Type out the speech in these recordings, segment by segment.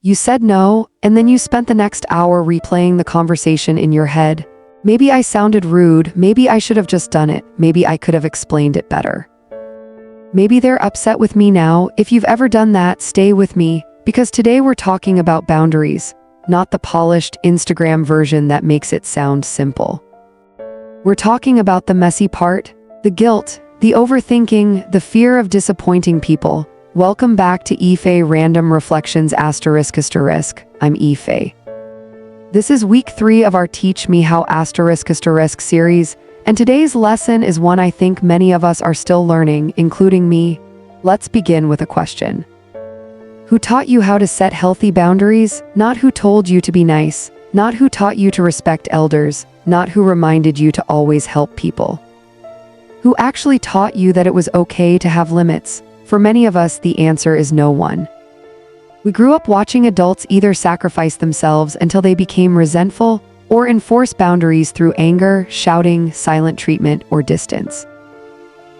You said no, and then you spent the next hour replaying the conversation in your head. Maybe I sounded rude, maybe I should have just done it, maybe I could have explained it better. Maybe they're upset with me now. If you've ever done that, stay with me, because today we're talking about boundaries, not the polished Instagram version that makes it sound simple. We're talking about the messy part, the guilt, the overthinking, the fear of disappointing people. Welcome back to Ife Random Reflections ***. I'm Ife. This is week 3 of our Teach Me How *** series, and today's lesson is one I think many of us are still learning, including me. Let's begin with a question. Who taught you how to set healthy boundaries? Not who told you to be nice, not who taught you to respect elders, not who reminded you to always help people. Who actually taught you that it was okay to have limits? For many of us, the answer is no one. We grew up watching adults either sacrifice themselves until they became resentful or enforce boundaries through anger, shouting, silent treatment, or distance.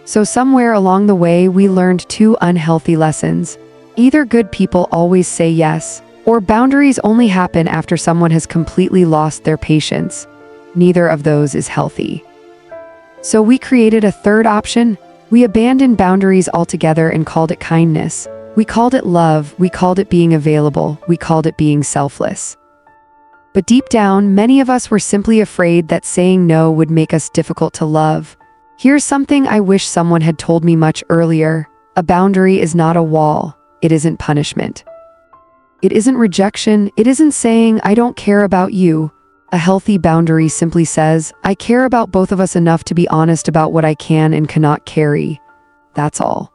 So somewhere along the way, we learned 2 unhealthy lessons. Either good people always say yes, or boundaries only happen after someone has completely lost their patience. Neither of those is healthy. So we created a third option. We abandoned boundaries altogether and called it kindness. We called it love, we called it being available, we called it being selfless. But deep down, many of us were simply afraid that saying no would make us difficult to love. Here's something I wish someone had told me much earlier. A boundary is not a wall. It isn't punishment. It isn't rejection. It isn't saying, I don't care about you. A healthy boundary simply says, I care about both of us enough to be honest about what I can and cannot carry. That's all.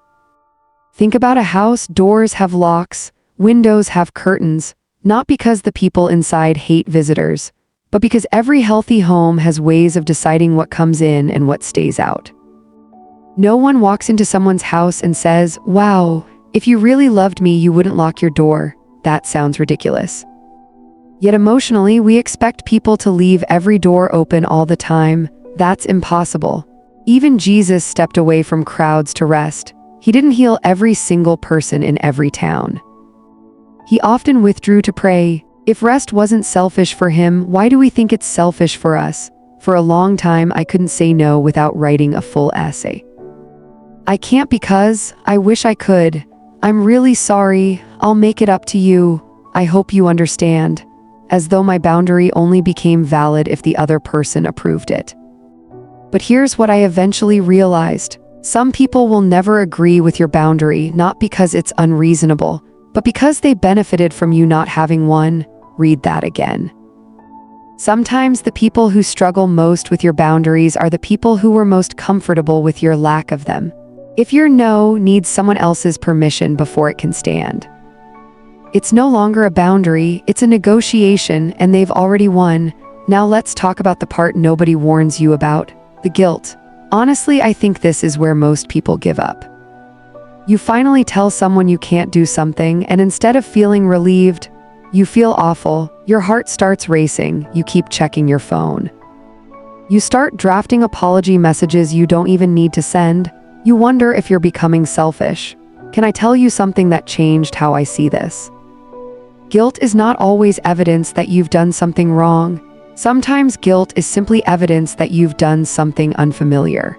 Think about a house. Doors have locks, windows have curtains, not because the people inside hate visitors, but because every healthy home has ways of deciding what comes in and what stays out. No one walks into someone's house and says, wow, if you really loved me, you wouldn't lock your door. That sounds ridiculous. Yet emotionally, we expect people to leave every door open all the time. That's impossible. Even Jesus stepped away from crowds to rest. He didn't heal every single person in every town. He often withdrew to pray. If rest wasn't selfish for him, why do we think it's selfish for us? For a long time, I couldn't say no without writing a full essay. I can't because I wish I could. I'm really sorry. I'll make it up to you. I hope you understand. As though my boundary only became valid if the other person approved it. But here's what I eventually realized. Some people will never agree with your boundary, not because it's unreasonable, but because they benefited from you not having one. Read that again. Sometimes the people who struggle most with your boundaries are the people who were most comfortable with your lack of them. If your no needs someone else's permission before it can stand. It's no longer a boundary, it's a negotiation, and they've already won. Now let's talk about the part nobody warns you about, the guilt. Honestly, I think this is where most people give up. You finally tell someone you can't do something, and instead of feeling relieved, you feel awful. Your heart starts racing, you keep checking your phone. You start drafting apology messages you don't even need to send. You wonder if you're becoming selfish. Can I tell you something that changed how I see this? Guilt is not always evidence that you've done something wrong. Sometimes guilt is simply evidence that you've done something unfamiliar.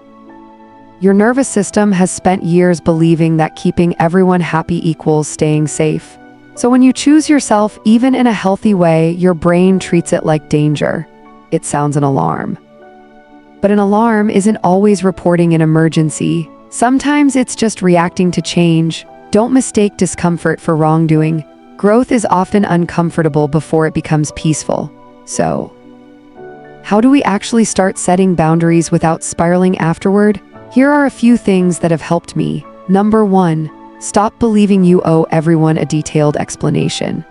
Your nervous system has spent years believing that keeping everyone happy equals staying safe. So when you choose yourself, even in a healthy way, your brain treats it like danger. It sounds an alarm. But an alarm isn't always reporting an emergency. Sometimes it's just reacting to change. Don't mistake discomfort for wrongdoing. Growth is often uncomfortable before it becomes peaceful. So, how do we actually start setting boundaries without spiraling afterward? Here are a few things that have helped me. Number 1, stop believing you owe everyone a detailed explanation.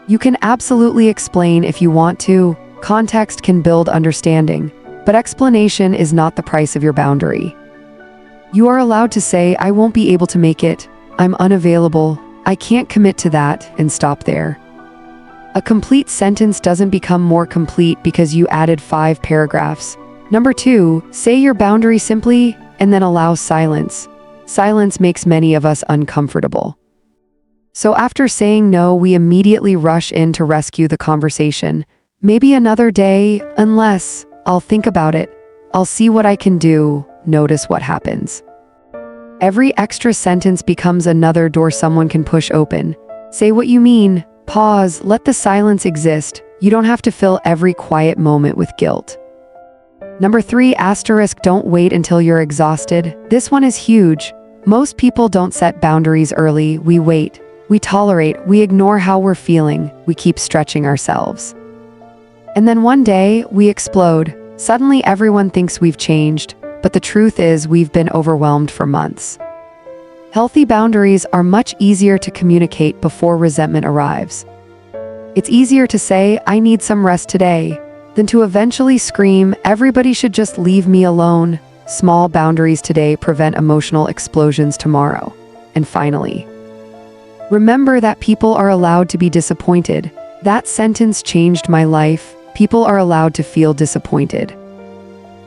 You can absolutely explain if you want to. Context can build understanding, but explanation is not the price of your boundary. You are allowed to say, I won't be able to make it. I'm unavailable. I can't commit to that, and stop there. A complete sentence doesn't become more complete because you added 5 paragraphs. Number 2, say your boundary simply, and then allow silence. Silence makes many of us uncomfortable. So after saying no, we immediately rush in to rescue the conversation. Maybe another day, unless, I'll think about it. I'll see what I can do. Notice what happens. Every extra sentence becomes another door someone can push open. Say what you mean. Pause. Let the silence exist. You don't have to fill every quiet moment with guilt. Number 3, asterisk, don't wait until you're exhausted. This one is huge. Most people don't set boundaries early. We wait. We tolerate. We ignore how we're feeling. We keep stretching ourselves. And then one day, we explode. Suddenly everyone thinks we've changed, but the truth is we've been overwhelmed for months. Healthy boundaries are much easier to communicate before resentment arrives. It's easier to say, I need some rest today, than to eventually scream, everybody should just leave me alone. Small boundaries today prevent emotional explosions tomorrow. And finally, remember that people are allowed to be disappointed. That sentence changed my life. People are allowed to feel disappointed.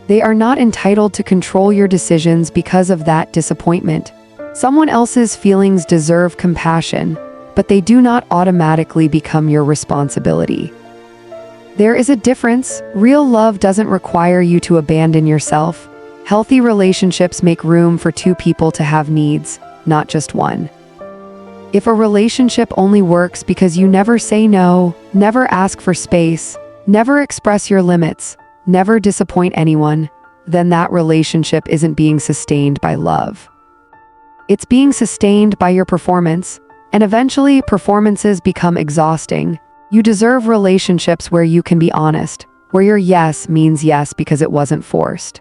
They are not entitled to control your decisions because of that disappointment. Someone else's feelings deserve compassion, but they do not automatically become your responsibility. There is a difference. Real love doesn't require you to abandon yourself. Healthy relationships make room for two people to have needs, not just one. If a relationship only works because you never say no, never ask for space, never express your limits, never disappoint anyone, then that relationship isn't being sustained by love. It's being sustained by your performance, and eventually performances become exhausting. You deserve relationships where you can be honest, where your yes means yes because it wasn't forced,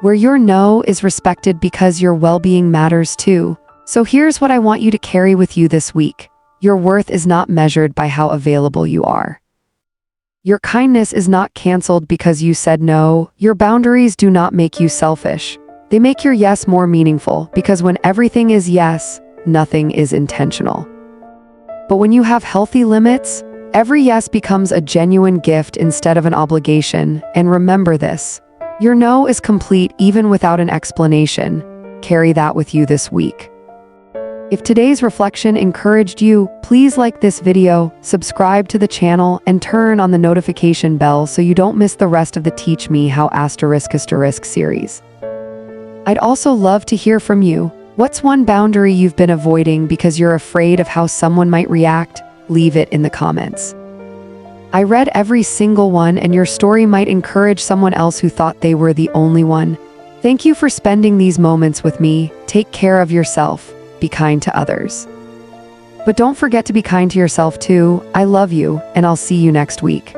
where your no is respected because your well-being matters too. So here's what I want you to carry with you this week. Your worth is not measured by how available you are. Your kindness is not canceled because you said no. Your boundaries do not make you selfish. They make your yes more meaningful, because when everything is yes, nothing is intentional. But when you have healthy limits, every yes becomes a genuine gift instead of an obligation. And remember this, your no is complete even without an explanation. Carry that with you this week. If today's reflection encouraged you, please like this video, subscribe to the channel, and turn on the notification bell so you don't miss the rest of the Teach Me How ** series. I'd also love to hear from you. What's one boundary you've been avoiding because you're afraid of how someone might react? Leave it in the comments. I read every single one, and your story might encourage someone else who thought they were the only one. Thank you for spending these moments with me. Take care of yourself. Be kind to others. But don't forget to be kind to yourself too. I love you, and I'll see you next week.